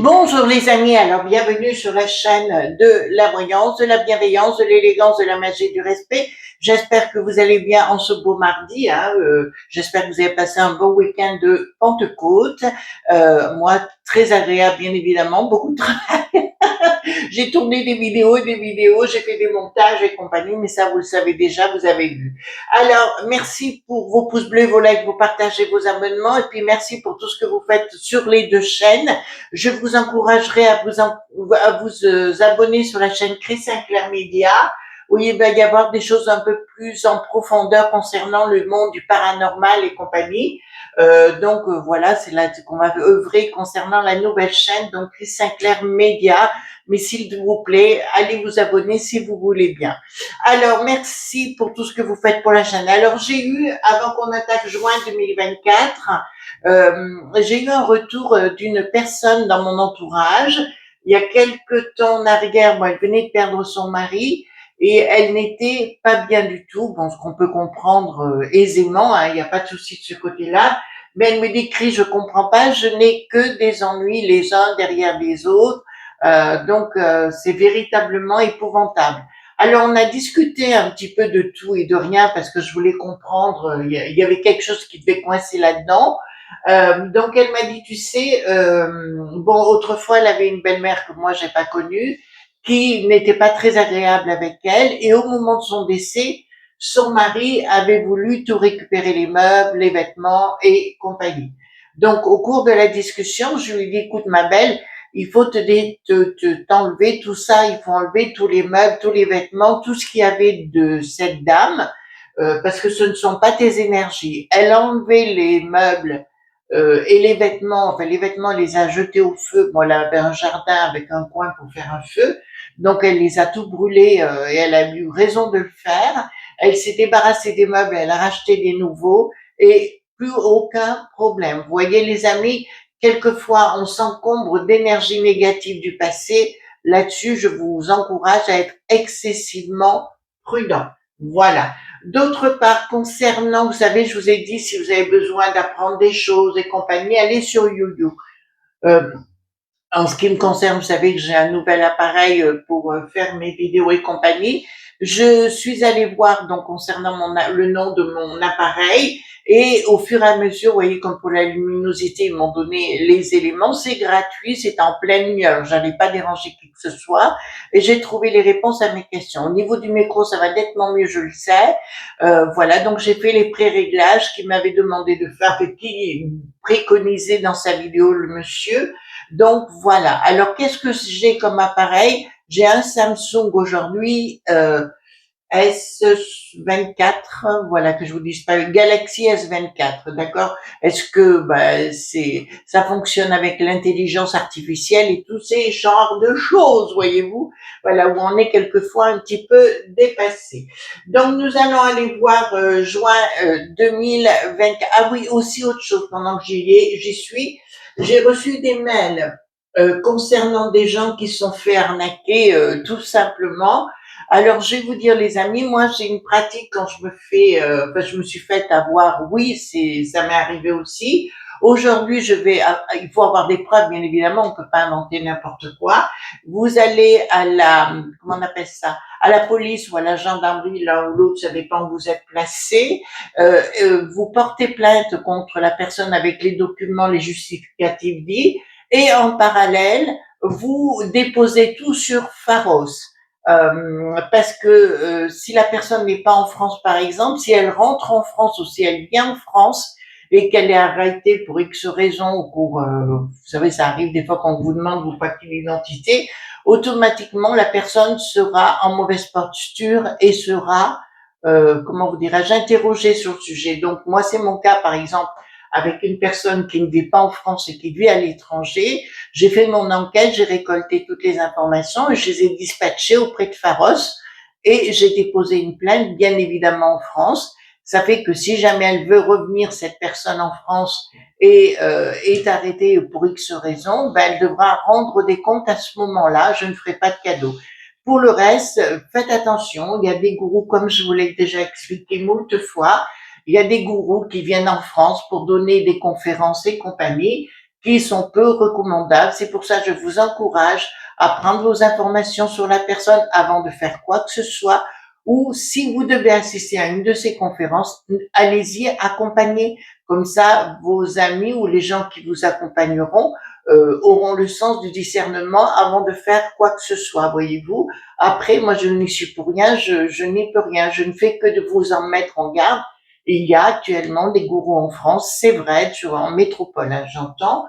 Bonjour les amis, alors bienvenue sur la chaîne de la voyance, de la bienveillance, de l'élégance, de la magie et du respect. J'espère que vous allez bien en ce beau mardi. J'espère que vous avez passé un bon week-end de Pentecôte. Moi, très agréable bien évidemment, beaucoup de travail. J'ai tourné des vidéos, j'ai fait des montages et compagnie, mais ça vous le savez déjà, vous avez vu. Alors, merci pour vos pouces bleus, vos likes, vos partages et vos abonnements, et puis merci pour tout ce que vous faites sur les deux chaînes. Je vous encouragerai à vous abonner sur la chaîne Chris Sinclair Media, où il va y avoir des choses un peu plus en profondeur concernant le monde du paranormal et compagnie. Voilà, c'est là qu'on va œuvrer concernant la nouvelle chaîne, donc Chris Sinclair Media. Mais s'il vous plaît, allez vous abonner si vous voulez bien. Alors, merci pour tout ce que vous faites pour la chaîne. Alors, j'ai eu, avant qu'on attaque juin 2024, j'ai eu un retour d'une personne dans mon entourage. Il y a quelque temps en arrière, elle venait de perdre son mari et elle n'était pas bien du tout. Bon, ce qu'on peut comprendre aisément, il n'y a pas de souci de ce côté-là. Mais elle me décrit, je comprends pas, je n'ai que des ennuis les uns derrière les autres. C'est véritablement épouvantable. Alors, on a discuté un petit peu de tout et de rien parce que je voulais comprendre, il y avait quelque chose qui devait coincer là-dedans. Donc elle m'a dit, tu sais, autrefois elle avait une belle-mère que moi j'ai pas connue, qui n'était pas très agréable avec elle, et au moment de son décès, son mari avait voulu tout récupérer, les meubles, les vêtements et compagnie. Donc au cours de la discussion, je lui ai dit, écoute ma belle, il faut t'enlever tout ça, il faut enlever tous les meubles, tous les vêtements, tout ce qu'il y avait de cette dame, parce que ce ne sont pas tes énergies. Elle a enlevé les meubles et les vêtements, enfin les vêtements, elle les a jetés au feu. Bon, elle avait un jardin avec un coin pour faire un feu, donc elle les a tout brûlés et elle a eu raison de le faire. Elle s'est débarrassée des meubles, elle a racheté des nouveaux et plus aucun problème. Vous voyez les amis, quelquefois on s'encombre d'énergie négative du passé. Là-dessus, je vous encourage à être excessivement prudent. Voilà. D'autre part, concernant, vous savez, je vous ai dit, si vous avez besoin d'apprendre des choses et compagnie, allez sur YouYou. Euh, En ce qui me concerne, vous savez que j'ai un nouvel appareil pour faire mes vidéos et compagnie. Je suis allée voir donc concernant le nom de mon appareil et au fur et à mesure, vous voyez, comme pour la luminosité, ils m'ont donné les éléments. C'est gratuit, c'est en pleine lumière. J'allais pas déranger qui que ce soit et j'ai trouvé les réponses à mes questions. Au niveau du micro, ça va nettement mieux, je le sais. Voilà, donc j'ai fait les pré-réglages qu'il m'avait demandé de faire, qui préconisait dans sa vidéo le monsieur. Donc voilà. Alors qu'est-ce que j'ai comme appareil? J'ai un Samsung aujourd'hui S24, voilà que je vous dise pas, Galaxy S24, d'accord? Est-ce que ça fonctionne avec l'intelligence artificielle et tous ces genres de choses, voyez-vous? Voilà où on est quelquefois un petit peu dépassé. Donc nous allons aller voir juin 2024. Ah oui, aussi autre chose pendant que j'y suis, j'ai reçu des mails concernant des gens qui se sont fait arnaquer tout simplement. Alors, je vais vous dire, les amis, moi, j'ai une pratique quand je me suis fait avoir. Oui, ça m'est arrivé aussi. Aujourd'hui, il faut avoir des preuves, bien évidemment, on peut pas inventer n'importe quoi. Vous allez comment on appelle ça, à la police ou à la gendarmerie, l'un ou l'autre, ça dépend où vous êtes placé. Vous portez plainte contre la personne avec les documents, les justificatifs dits, et en parallèle, vous déposez tout sur Pharos. Parce que si la personne n'est pas en France, par exemple, si elle rentre en France ou si elle vient en France et qu'elle est arrêtée pour X raison ou vous savez, ça arrive des fois quand on vous demande vos papiers d'identité, automatiquement la personne sera en mauvaise posture et sera, comment vous dirais-je, interrogée sur le sujet. Donc moi, c'est mon cas, par exemple, avec une personne qui ne vit pas en France et qui vit à l'étranger. J'ai fait mon enquête, j'ai récolté toutes les informations et je les ai dispatchées auprès de Pharos et j'ai déposé une plainte, bien évidemment, en France. Ça fait que si jamais elle veut revenir, cette personne en France, et est arrêtée pour X raison, elle devra rendre des comptes à ce moment-là. Je ne ferai pas de cadeau. Pour le reste, faites attention. Il y a des gourous, comme je vous l'ai déjà expliqué moult fois, il y a des gourous qui viennent en France pour donner des conférences et compagnie, qui sont peu recommandables. C'est pour ça que je vous encourage à prendre vos informations sur la personne avant de faire quoi que ce soit, ou si vous devez assister à une de ces conférences, allez-y, accompagnez. Comme ça, vos amis ou les gens qui vous accompagneront auront le sens du discernement avant de faire quoi que ce soit, voyez-vous. Après, moi, je n'y suis pour rien, je n'y peux rien, je ne fais que de vous en mettre en garde. Il y a actuellement des gourous en France, c'est vrai, en métropole, hein, j'entends,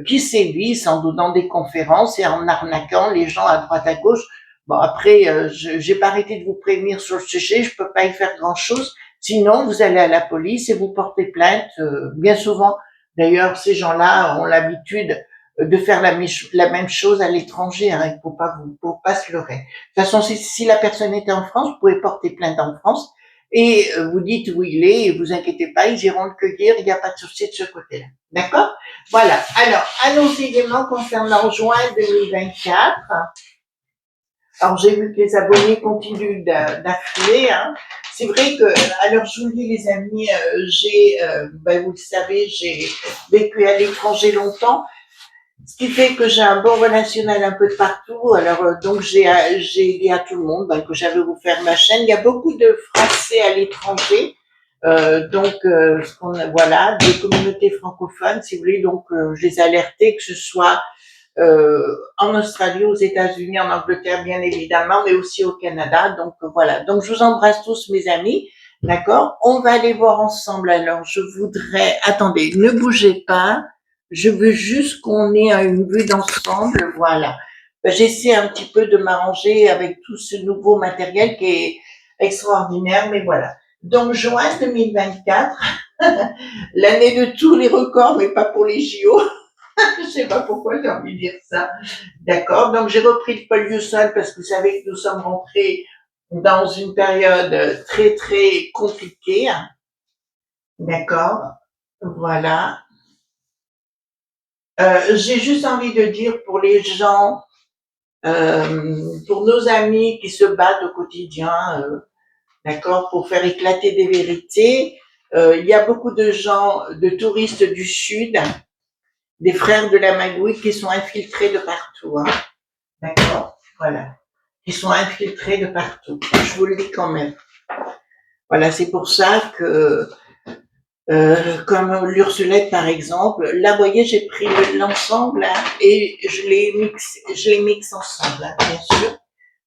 qui sévissent en donnant des conférences et en arnaquant les gens à droite à gauche. Bon, après, j'ai pas arrêté de vous prévenir sur le sujet, je peux pas y faire grand-chose. Sinon, vous allez à la police et vous portez plainte. Bien souvent, d'ailleurs, ces gens-là ont l'habitude de faire la même chose à l'étranger. Hein. Il faut pas se leurrer. De toute façon, si la personne était en France, vous pouvez porter plainte en France et vous dites où il est et vous inquiétez pas, ils iront le cueillir. Il n'y a pas de souci de ce côté-là. D'accord? Voilà. Alors, allons-y également concernant juin 2024. Alors, j'ai vu que les abonnés continuent d'affluer. Hein. C'est vrai que, alors je vous le dis les amis, vous le savez, j'ai vécu à l'étranger longtemps, ce qui fait que j'ai un bon relationnel un peu de partout. Alors donc j'ai dit à tout le monde que j'avais ouvert ma chaîne. Il y a beaucoup de Français à l'étranger, voilà, des communautés francophones, si vous voulez. Donc je les ai alertés que ce soit en Australie, aux États-Unis, en Angleterre, bien évidemment, mais aussi au Canada. Donc voilà. Donc je vous embrasse tous, mes amis. D'accord? On va aller voir ensemble. Alors, attendez, ne bougez pas. Je veux juste qu'on ait une vue d'ensemble. Voilà. J'essaie un petit peu de m'arranger avec tout ce nouveau matériel qui est extraordinaire, mais voilà. Donc, juin 2024, l'année de tous les records, mais pas pour les JO. Je sais pas pourquoi j'ai envie de dire ça. D'accord. Donc, j'ai repris le Poliusol parce que vous savez que nous sommes rentrés dans une période très, très compliquée. D'accord. Voilà. J'ai juste envie de dire pour les gens, pour nos amis qui se battent au quotidien, d'accord, pour faire éclater des vérités, il y a beaucoup de gens, de touristes du Sud, des frères de la magouille qui sont infiltrés de partout, hein, d'accord, voilà, qui sont infiltrés de partout. Je vous le dis quand même. Voilà, c'est pour ça que comme l'Ursulette par exemple, là, vous voyez, j'ai pris l'ensemble hein, et je les mixe ensemble, hein, bien sûr.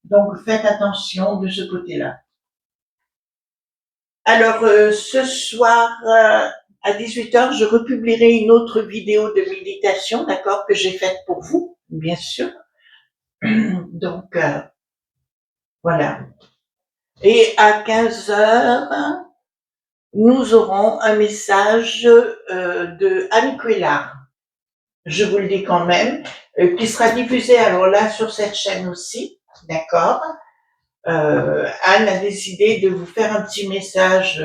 Donc, faites attention de ce côté-là. Alors, ce soir, à 18h, je republierai une autre vidéo de méditation, d'accord, que j'ai faite pour vous, bien sûr. Donc, voilà. Et à 15h, nous aurons un message de Anne Quillard. Je vous le dis quand même, qui sera diffusé alors là sur cette chaîne aussi, d'accord. Anne a décidé de vous faire un petit message,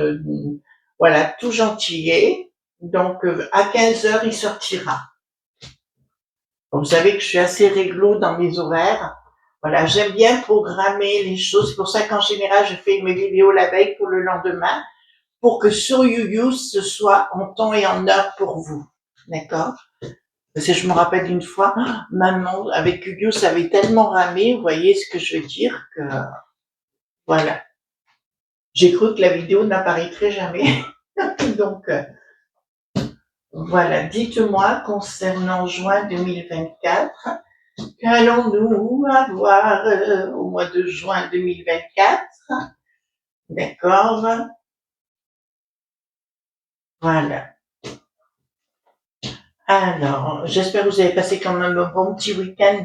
voilà, tout gentillet. Donc à 15h, il sortira. Vous savez que je suis assez réglo dans mes horaires. Voilà, j'aime bien programmer les choses. C'est pour ça qu'en général, je fais mes vidéos la veille pour le lendemain, pour que sur YouYou, ce soit en temps et en heure pour vous. D'accord? Parce que je me rappelle d'une fois, maman, avec Hugo, ça avait tellement ramé, vous voyez ce que je veux dire, que voilà. J'ai cru que la vidéo n'apparaîtrait jamais. Donc, voilà. Dites-moi, concernant juin 2024, qu'allons-nous avoir au mois de juin 2024? D'accord. Voilà. Alors, j'espère que vous avez passé quand même un bon petit week-end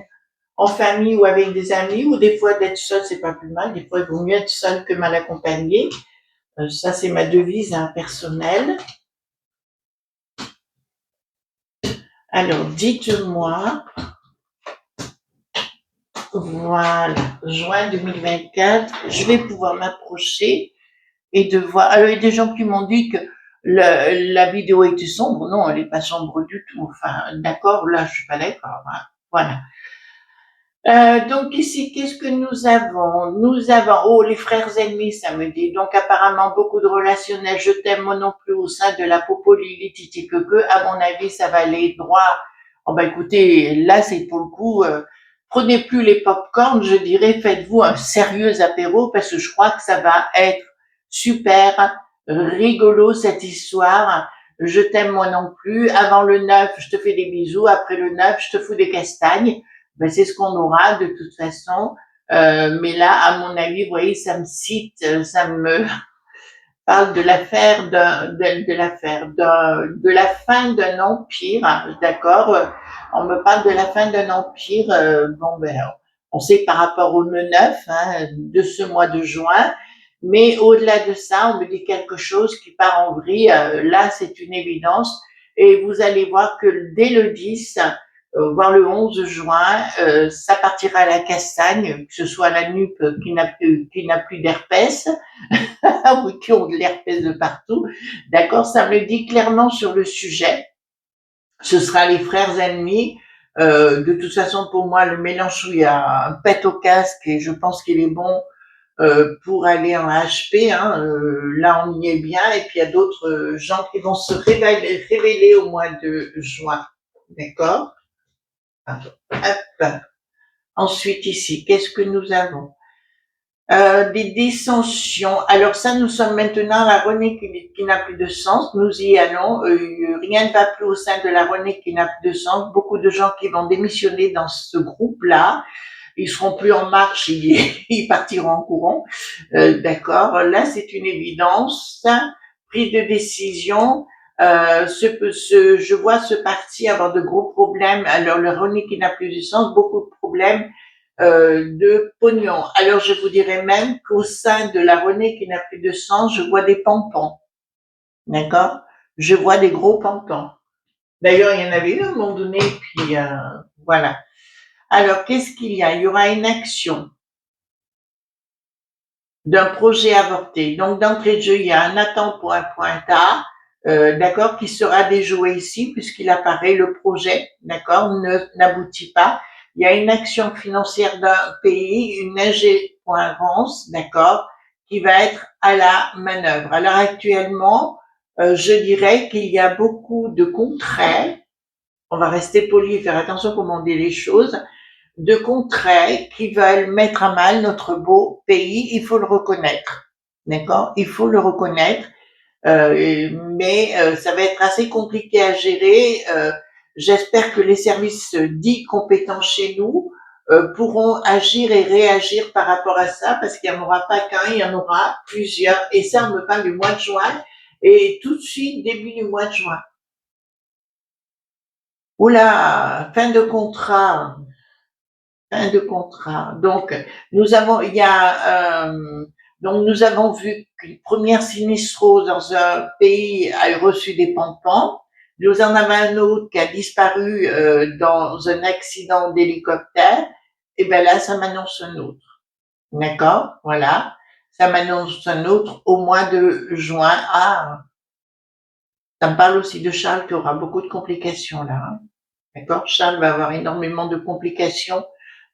en famille ou avec des amis, ou des fois d'être seul, c'est pas plus mal. Des fois, il vaut mieux être seul que mal accompagné. Ça, c'est ma devise hein, personnelle. Alors, dites-moi. Voilà, juin 2024, je vais pouvoir m'approcher et de voir. Alors, il y a des gens qui m'ont dit que la vidéo était sombre. Non, elle n'est pas sombre du tout. Enfin, d'accord, là, je suis pas d'accord. Hein. Voilà. Donc ici, qu'est-ce que nous avons? Nous avons, oh, les frères ennemis, ça me dit. Donc apparemment, beaucoup de relationnels, je t'aime moi non plus au sein de la Popolili Titi que, à mon avis, ça va aller droit. Oh bah écoutez, là c'est pour le coup, prenez plus les pop-corn, je dirais, faites-vous un sérieux apéro parce que je crois que ça va être super rigolo cette histoire. Je t'aime moi non plus. Avant le 9, je te fais des bisous. Après le 9, je te fous des castagnes. Ben, c'est ce qu'on aura de toute façon. Mais là, à mon avis, vous voyez, ça me cite, ça me parle de l'affaire de la fin d'un empire, hein, d'accord. On me parle de la fin d'un empire. Bon, ben, on sait par rapport au 9 hein, de ce mois de juin. Mais au-delà de ça, on me dit quelque chose qui part en vrille. Là, c'est une évidence. Et vous allez voir que dès le 10, voire le 11 juin, ça partira à la castagne, que ce soit la nupe qui n'a plus d'herpès, ou qui ont de l'herpès de partout. D'accord, ça me dit clairement sur le sujet. Ce sera les frères ennemis. De toute façon, pour moi, le mélange où il y a un pet au casque et je pense qu'il est bon pour aller en HP. Hein, là, on y est bien. Et puis, il y a d'autres gens qui vont se révéler au mois de juin. D'accord. Hop. Ensuite, ici, qu'est-ce que nous avons? Des dissensions. Alors ça, nous sommes maintenant à la Renée qui n'a plus de sens. Nous y allons. Rien ne va plus au sein de la Renée qui n'a plus de sens. Beaucoup de gens qui vont démissionner dans ce groupe-là. Ils seront plus en marche, ils partiront en courant. D'accord. Là, c'est une évidence. Prise de décision. Je vois ce parti avoir de gros problèmes. Alors le René qui n'a plus de sens, beaucoup de problèmes de pognon. Alors je vous dirais même qu'au sein de la Renée qui n'a plus de sens, je vois des pompons. D'accord. Je vois des gros pompons. D'ailleurs, il y en avait eu à un moment donné, puis voilà. Alors, qu'est-ce qu'il y a? Il y aura une action d'un projet avorté. Donc, d'entrée de jeu, il y a un Nathan pour un point A, d'accord, qui sera déjoué ici puisqu'il apparaît le projet, d'accord, n'aboutit pas. Il y a une action financière d'un pays, une ingérence, d'accord, qui va être à la manœuvre. Alors actuellement, je dirais qu'il y a beaucoup de contrats. On va rester poli et faire attention comment on dit les choses de contrées qui veulent mettre à mal notre beau pays, il faut le reconnaître. D'accord. Il faut le reconnaître. Mais ça va être assez compliqué à gérer. J'espère que les services dits compétents chez nous pourront agir et réagir par rapport à ça, parce qu'il n'y en aura pas qu'un, il y en aura plusieurs. Et ça, on me parle du mois de juin, et tout de suite, début du mois de juin. Oula, fin de contrat. Fin de contrat. Donc, nous avons vu qu'une première sinistrose dans un pays a reçu des pompons. Nous en avons un autre qui a disparu dans un accident d'hélicoptère. Et ben là, ça m'annonce un autre. D'accord, voilà. Ça m'annonce un autre au mois de juin. Ah, ça me parle aussi de Charles qui aura beaucoup de complications là. Hein. D'accord, Charles va avoir énormément de complications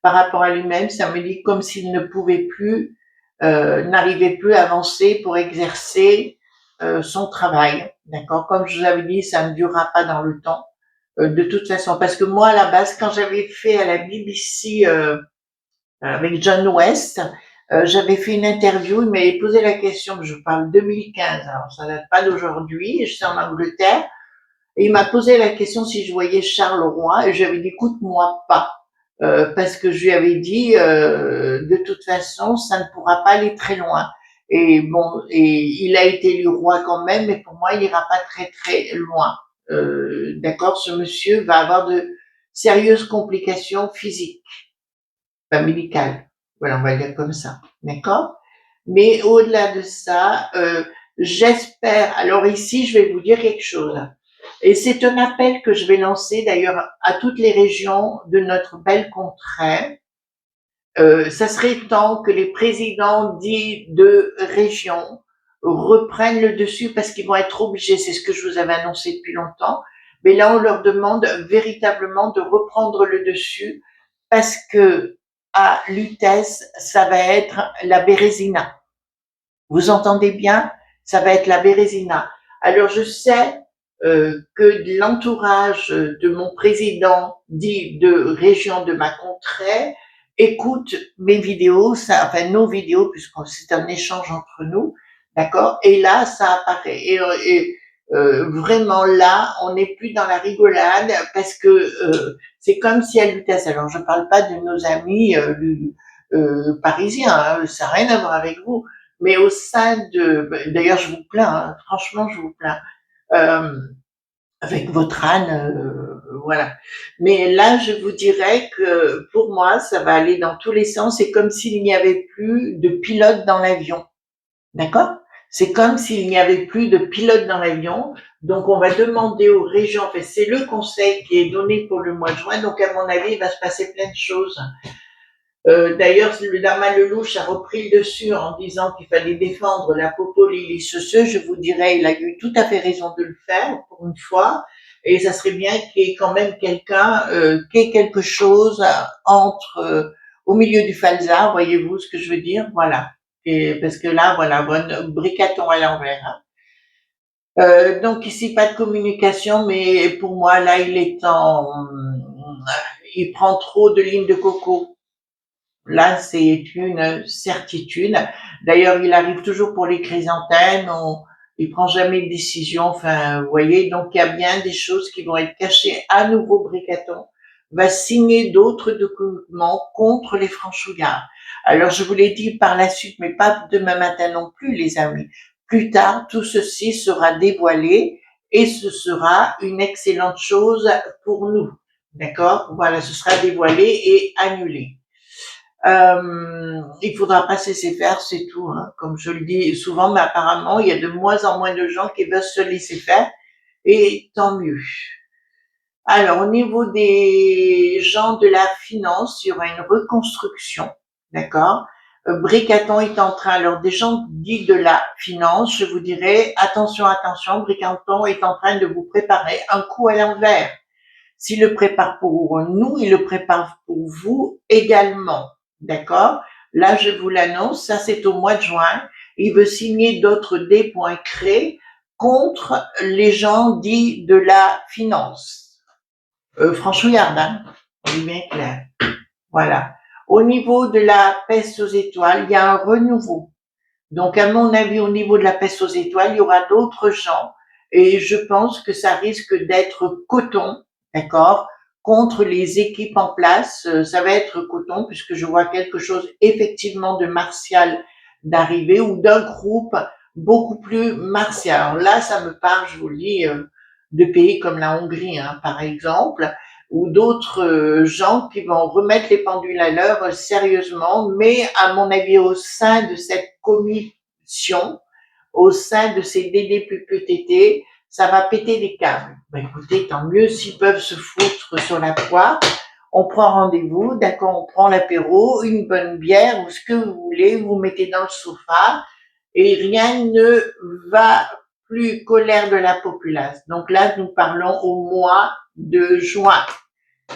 par rapport à lui-même. Ça me dit comme s'il ne pouvait plus, n'arrivait plus à avancer pour exercer son travail. D'accord, comme je vous avais dit, ça ne durera pas dans le temps. De toute façon, parce que moi à la base, quand j'avais fait à la BBC avec John West, j'avais fait une interview. Il m'avait posé la question. Je parle 2015, alors ça date pas d'aujourd'hui. Je suis en Angleterre. Et il m'a posé la question si je voyais Charles Roy et j'avais dit écoute-moi pas parce que je lui avais dit de toute façon ça ne pourra pas aller très loin. Et bon, et il a été élu roi quand même, mais pour moi il ira pas très très loin. D'accord, ce monsieur va avoir de sérieuses complications physiques, pas médicales. Voilà, on va le dire comme ça. D'accord. Mais au-delà de ça, j'espère. Alors ici, je vais vous dire quelque chose. Et c'est un appel que je vais lancer d'ailleurs à toutes les régions de notre belle contrée. Ça serait temps que les présidents dits de région reprennent le dessus parce qu'ils vont être obligés, c'est ce que je vous avais annoncé depuis longtemps, mais là on leur demande véritablement de reprendre le dessus parce que à Lutèce, ça va être la Bérésina. Vous entendez bien? Ça va être la Bérésina. Alors je sais que de l'entourage de mon président dit de région de ma contrée écoute mes vidéos, ça, enfin nos vidéos, puisque c'est un échange entre nous, d'accord? Et là, ça apparaît. Vraiment là, on n'est plus dans la rigolade parce que c'est comme si à Lutèce, alors je ne parle pas de nos amis parisiens, hein, ça n'a rien à voir avec vous, mais au sein de, d'ailleurs je vous plains, hein, franchement je vous plains, euh, avec votre âne, voilà. Mais là, je vous dirais que pour moi, ça va aller dans tous les sens. C'est comme s'il n'y avait plus de pilote dans l'avion. D'accord? C'est comme s'il n'y avait plus de pilote dans l'avion. Donc, on va demander aux régions, enfin, c'est le conseil qui est donné pour le mois de juin. Donc, à mon avis, il va se passer plein de choses. D'ailleurs, le Darman Lelouch a repris le dessus en disant qu'il fallait défendre la Popoli ce. Je vous dirais, il a eu tout à fait raison de le faire pour une fois. Et ça serait bien qu'il y ait quand même quelqu'un qui ait quelque chose entre au milieu du falzar, voyez-vous ce que je veux dire? Voilà. Et parce que là, voilà, bricaton à l'envers. Hein. Donc ici, pas de communication, mais pour moi, là, il prend trop de lignes de coco. Là, c'est une certitude. D'ailleurs, il arrive toujours pour les chrysanthèmes, il prend jamais de décision. Enfin, vous voyez, donc il y a bien des choses qui vont être cachées. À nouveau, Bricaton va signer d'autres documents contre les franchouillards. Alors, je vous l'ai dit par la suite, mais pas demain matin non plus, les amis. Plus tard, tout ceci sera dévoilé et ce sera une excellente chose pour nous. D'accord? Voilà, ce sera dévoilé et annulé. Il faudra pas se laisser faire, c'est tout. Hein. Comme je le dis souvent, mais apparemment, il y a de moins en moins de gens qui veulent se laisser faire, et tant mieux. Alors, au niveau des gens de la finance, il y aura une reconstruction, d'accord? Bricaton est en train, alors des gens dits de la finance, je vous dirais, attention, attention, Bricaton est en train de vous préparer un coup à l'envers. S'il le prépare pour nous, il le prépare pour vous également. D'accord? Là, je vous l'annonce, ça c'est au mois de juin. Il veut signer d'autres D.cré contre les gens dits de la finance. Franchouillarde, hein? On est bien clair. Voilà. Au niveau de la peste aux étoiles, il y a un renouveau. Donc, à mon avis, au niveau de la peste aux étoiles, il y aura d'autres gens et je pense que ça risque d'être coton, d'accord, contre les équipes en place. Ça va être coton puisque je vois quelque chose effectivement de martial d'arriver ou d'un groupe beaucoup plus martial. Alors là, ça me parle, je vous le dis, de pays comme la Hongrie, hein, par exemple, ou d'autres gens qui vont remettre les pendules à l'heure sérieusement, mais à mon avis au sein de cette commission, au sein de ces DDPPTT, ça va péter des câbles. Ben écoutez, tant mieux s'ils peuvent se foutre sur la poire. On prend rendez-vous, d'accord, on prend l'apéro, une bonne bière ou ce que vous voulez, vous mettez dans le sofa et rien ne va plus colère de la populace. Donc là, nous parlons au mois de juin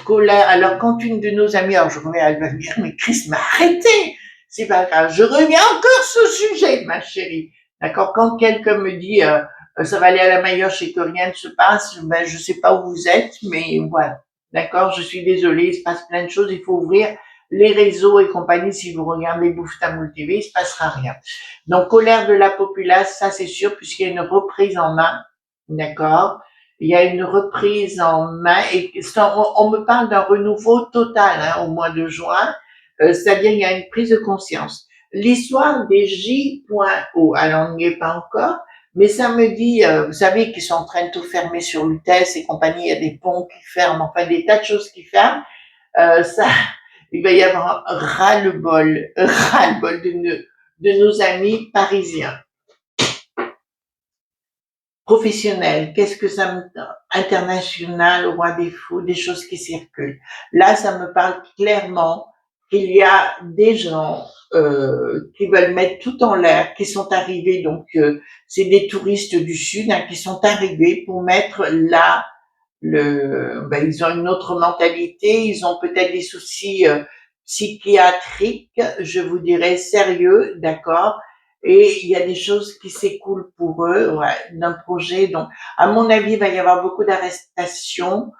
colère. Alors, quand une de nos amies, alors je reviens, elle va me dire, mais Chris, mais arrêtez! C'est pas grave. Je reviens encore sur le sujet, ma chérie. D'accord? Quand quelqu'un me dit, ça va aller à la Maillotche et que rien ne se passe, ben, je sais pas où vous êtes, mais voilà. D'accord? Je suis désolée, il se passe plein de choses. Il faut ouvrir les réseaux et compagnie. Si vous regardez Bouffe Tamoul TV, il se passera rien. Donc, colère de la populace, ça c'est sûr, puisqu'il y a une reprise en main. D'accord? Il y a une reprise en main et on me parle d'un renouveau total hein, au mois de juin, c'est-à-dire il y a une prise de conscience. L'histoire des J.O, alors on n'y est pas encore, mais ça me dit, vous savez qu'ils sont en train de tout fermer sur Lutèce et compagnie, il y a des ponts qui ferment, enfin des tas de choses qui ferment, ça, il va y avoir ras-le-bol de nos amis parisiens. Professionnel, qu'est-ce que ça me international, au roi des fous, des choses qui circulent. Là, ça me parle clairement qu'il y a des gens qui veulent mettre tout en l'air, qui sont arrivés, donc c'est des touristes du sud hein, qui sont arrivés pour mettre là ils ont une autre mentalité, ils ont peut-être des soucis psychiatrique, je vous dirais sérieux, d'accord. Et il y a des choses qui s'écoulent pour eux, ouais, d'un projet. Donc, à mon avis, il va y avoir beaucoup d'arrestations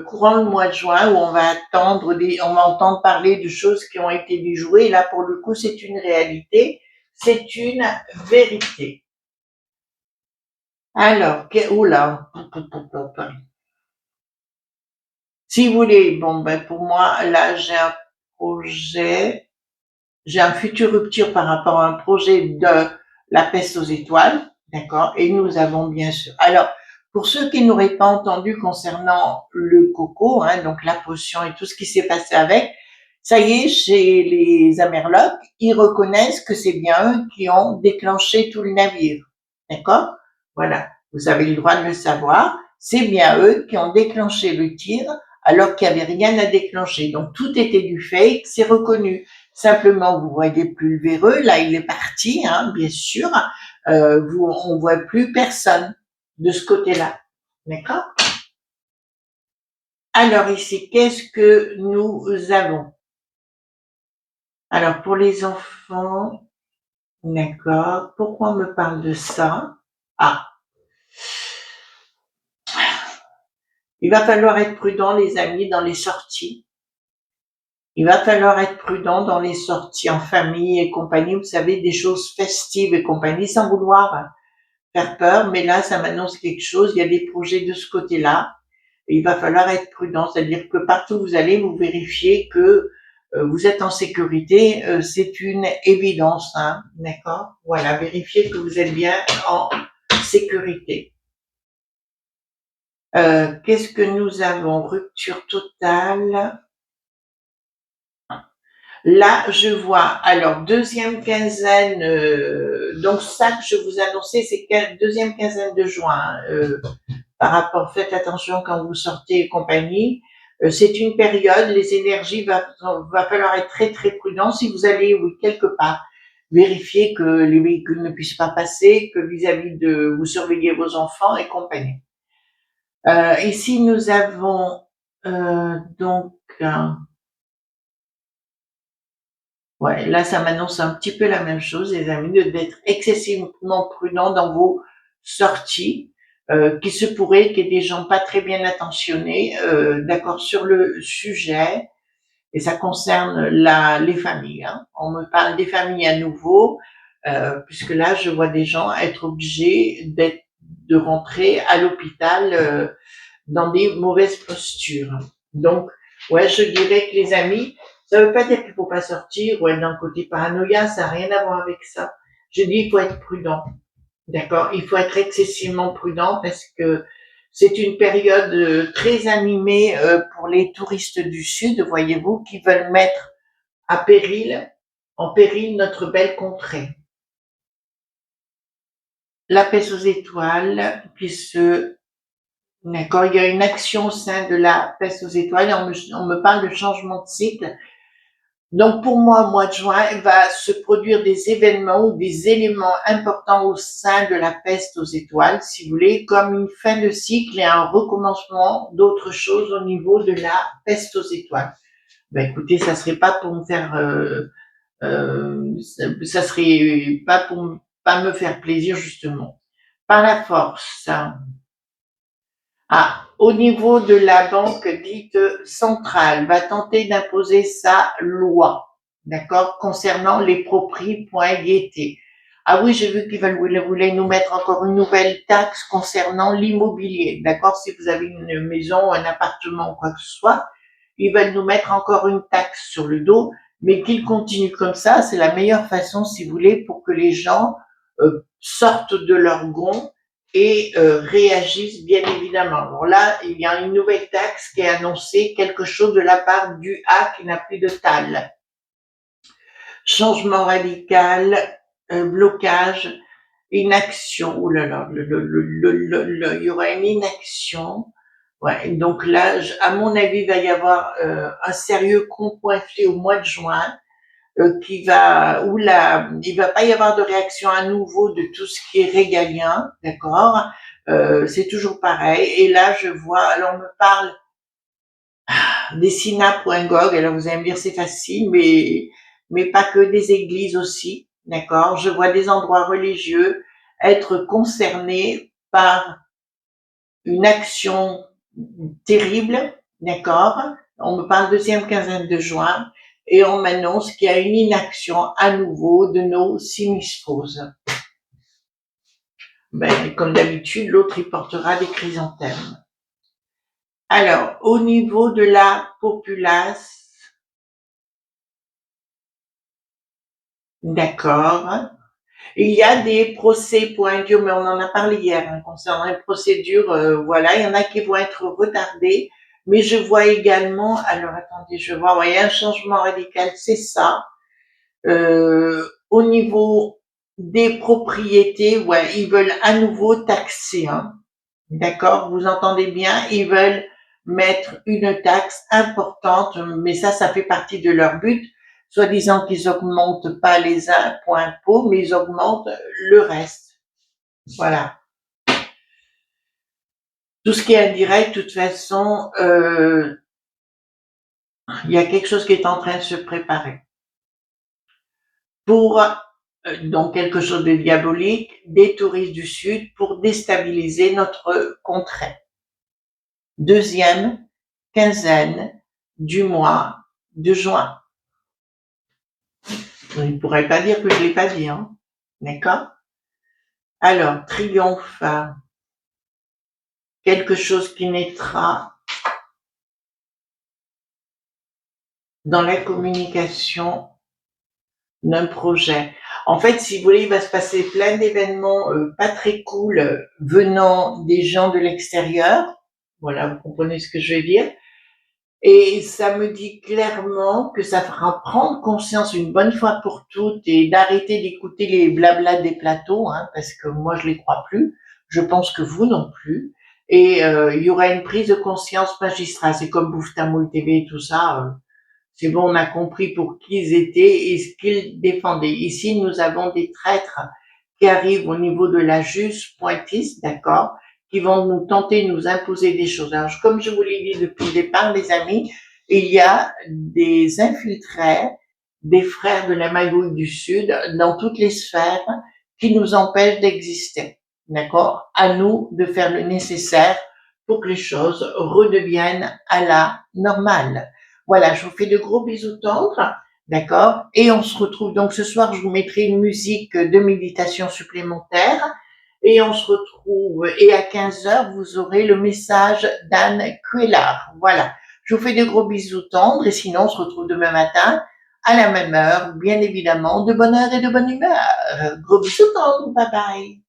courant le mois de juin où on va entendre parler de choses qui ont été déjouées. Et là, pour le coup, c'est une réalité, c'est une vérité. Alors, oula, si vous voulez, bon, ben pour moi, là, projet, j'ai un futur rupture par rapport à un projet de la peste aux étoiles, d'accord. Et nous avons bien sûr. Alors, pour ceux qui n'auraient pas entendu concernant le coco, hein, donc la potion et tout ce qui s'est passé avec, ça y est, chez les Amerlocs, ils reconnaissent que c'est bien eux qui ont déclenché tout le navire, d'accord. Voilà, vous avez le droit de le savoir. C'est bien eux qui ont déclenché le tir alors qu'il n'y avait rien à déclencher. Donc tout était du fake, c'est reconnu. Simplement, vous voyez plus le véreux, là il est parti, hein, bien sûr. On voit plus personne de ce côté-là, d'accord. Alors ici, qu'est-ce que nous avons? Alors pour les enfants, d'accord. Pourquoi on me parle de ça? Ah, il va falloir être prudent, les amis, dans les sorties. Il va falloir être prudent dans les sorties en famille et compagnie. Vous savez, des choses festives et compagnie, sans vouloir faire peur, mais là, ça m'annonce quelque chose. Il y a des projets de ce côté-là. Et il va falloir être prudent, c'est-à-dire que partout où vous allez, vous vérifiez que vous êtes en sécurité. C'est une évidence, hein, d'accord. Voilà, vérifiez que vous êtes bien en sécurité. Qu'est-ce que nous avons? Rupture totale. Là, je vois, alors, deuxième quinzaine, donc ça que je vous annonçais, c'est deuxième quinzaine de juin, par rapport, faites attention quand vous sortez et compagnie. C'est une période, les énergies, va falloir être très très prudent. Si vous allez, oui, quelque part, vérifier que les véhicules ne puissent pas passer, que vis-à-vis de, vous surveillez vos enfants et compagnie. Ici, nous avons, donc, ouais, là, ça m'annonce un petit peu la même chose, les amis, d'être excessivement prudent dans vos sorties, qui se pourrait qu'il y ait des gens pas très bien intentionnés, d'accord, sur le sujet, et ça concerne les familles, hein. On me parle des familles à nouveau, puisque là, je vois des gens être obligés de rentrer à l'hôpital, dans des mauvaises postures. Donc, ouais, je dirais que les amis, ça veut pas dire qu'il faut pas sortir ou être dans le côté paranoïa, ça n'a rien à voir avec ça. Je dis, il faut être prudent. D'accord? Il faut être excessivement prudent parce que c'est une période très animée pour les touristes du Sud, voyez-vous, qui veulent mettre en péril notre belle contrée. La peste aux étoiles d'accord, il y a une action au sein de la peste aux étoiles et on me parle de changement de cycle. Donc pour moi, au mois de juin, il va se produire des événements ou des éléments importants au sein de la peste aux étoiles, si vous voulez, comme une fin de cycle et un recommencement d'autres choses au niveau de la peste aux étoiles. Ben écoutez, ça serait pas pour me faire, ça serait pas pour pas me faire plaisir justement. Par la force. Ah, au niveau de la banque dite centrale, va tenter d'imposer sa loi, d'accord, concernant les propri.gt. Ah oui, j'ai vu qu'ils voulaient nous mettre encore une nouvelle taxe concernant l'immobilier, d'accord, si vous avez une maison, un appartement ou quoi que ce soit, ils veulent nous mettre encore une taxe sur le dos, mais qu'ils continuent comme ça, c'est la meilleure façon, si vous voulez, pour que les gens sortent de leur gond et réagissent bien évidemment. Alors là, il y a une nouvelle taxe qui est annoncée, quelque chose de la part du A qui n'a plus de tal. Changement radical, blocage, inaction. Oh là là, il y aura une inaction. Ouais, donc là, à mon avis, il va y avoir un sérieux compointé au mois de juin. Il va pas y avoir de réaction à nouveau de tout ce qui est régalien, d'accord. C'est toujours pareil. Et là, je vois, alors on me parle des alors vous allez me dire c'est facile, mais pas que, des églises aussi, d'accord? Je vois des endroits religieux être concernés par une action terrible, d'accord? On me parle deuxième quinzaine de juin et on m'annonce qu'il y a une inaction à nouveau de nos sinistroses. Ben, comme d'habitude, l'autre y portera des chrysanthèmes. Alors, au niveau de la populace, d'accord. Il y a des procès pour un Dieu, mais on en a parlé hier, hein, concernant les procédures, voilà, il y en a qui vont être retardées, mais je vois également, alors attendez, je vois, ouais, un changement radical, c'est ça. Au niveau des propriétés, ouais, ils veulent à nouveau taxer, hein. D'accord, vous entendez bien, ils veulent mettre une taxe importante, mais ça fait partie de leur but, soi-disant qu'ils augmentent pas les impôts, mais ils augmentent le reste. Voilà. Tout ce qui est indirect, de toute façon, il y a quelque chose qui est en train de se préparer. Pour donc quelque chose de diabolique, des touristes du Sud pour déstabiliser notre contrée. Deuxième quinzaine du mois de juin. On ne pourrait pas dire que je l'ai pas dit, hein. D'accord? Alors, triomphe, quelque chose qui naîtra dans la communication d'un projet. En fait, si vous voulez, il va se passer plein d'événements pas très cool venant des gens de l'extérieur. Voilà, vous comprenez ce que je veux dire. Et ça me dit clairement que ça fera prendre conscience une bonne fois pour toutes et d'arrêter d'écouter les blablas des plateaux, hein, parce que moi je les crois plus. Je pense que vous non plus. Et il y aura une prise de conscience magistrale. C'est comme Bouffe-Tamoul TV et tout ça. C'est bon, on a compris pour qui ils étaient et ce qu'ils défendaient. Ici, nous avons des traîtres qui arrivent au niveau de la juge pointiste, d'accord, qui vont nous tenter de nous imposer des choses. Alors, comme je vous l'ai dit depuis le départ, les amis, il y a des infiltrés, des frères de la magouille du Sud, dans toutes les sphères, qui nous empêchent d'exister, d'accord? À nous de faire le nécessaire pour que les choses redeviennent à la normale. Voilà, je vous fais de gros bisous tendres, d'accord? Et on se retrouve donc ce soir, je vous mettrai une musique de méditation supplémentaire. Et on se retrouve, et à 15 heures, vous aurez le message d'Anne Cuélard. Voilà. Je vous fais de gros bisous tendres, et sinon, on se retrouve demain matin, à la même heure, bien évidemment, de bonne heure et de bonne humeur. Gros bisous tendres, bye bye.